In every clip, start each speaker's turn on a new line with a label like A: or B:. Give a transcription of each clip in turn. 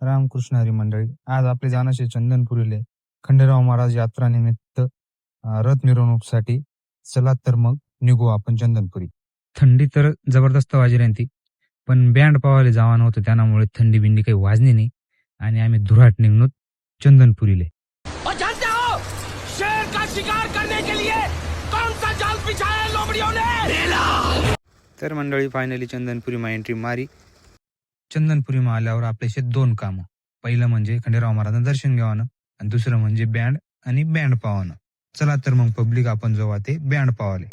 A: रामकृष्ण हरी मंडळी, आज आपले जाण्याचे चंदनपुरीले खंडेराव महाराज यात्रा निमित्त रथ मिरवणूकसाठी. चला तर मग निघू आपण चंदनपुरी. थंडी तर जबरदस्त वाजी राहती, पण बँड पावाले जावा नव्हतं, त्यामुळे थंडी बिंडी काही वाजली नाही आणि आम्ही धुराट निघलो चंदनपुरीले.
B: जानते हो शेर का शिकार करने के लिए कौन सा जाल बिछाया है लोमड़ियों ने?
A: तर मंडळी फायनली चंदनपुरी मा एंट्री मारी. चंदनपुरी मा आल्यावर आपल्याशी दोन कामं. पहिलं म्हणजे खंडेराव महाराजांचं दर्शन घ्यावं आणि दुसरं म्हणजे बँड आणि बँड पावानं. चला तर मग पब्लिक आपण जेव्हा ते बँड पावाले.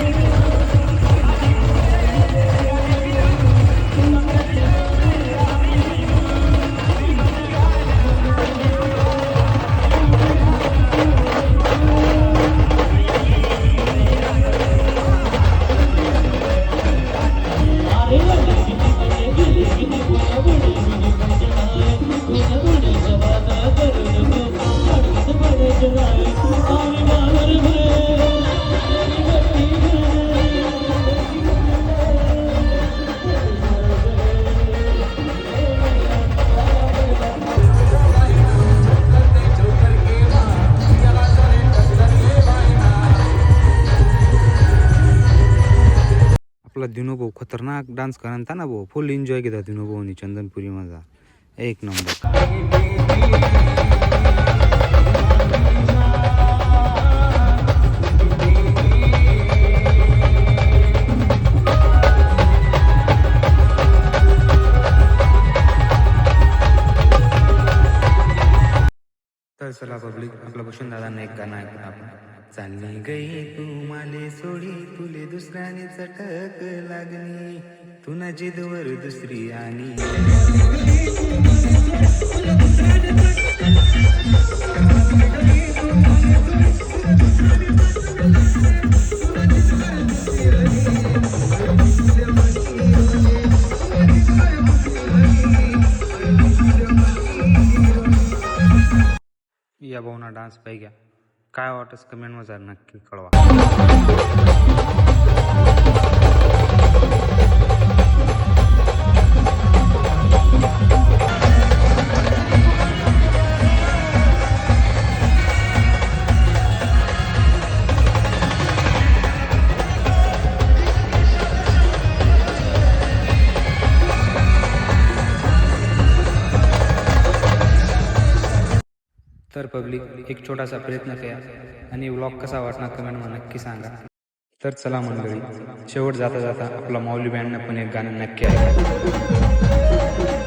A: आपला दिनू भाऊ खतरनाक डान्स करता ना भाऊ, फुल एन्जॉय घेता दिनू भाऊनी चंदनपुरी माझा एक नंबर. तर चला पब्लिक, आपलं भूषण दादांना एक गाणं ऐकून आपण. चालली गई तू माले सोडी, तुले दुसऱ्याने चटक लागली, तू ना जिदवर दुसरी आणि या भावना डान्स पाहिजे. काय वाटस कमेंट मध्ये नक्की कळवा. तर पब्लिक एक छोटासा प्रयत्न करा आणि व्लॉग कसा वाटणार कमेंटमध्ये नक्की सांगा. तर चला मंडळी, शेवट जाता जाता आपला माऊली बँडनं पण एक गाणं नक्की ऐका.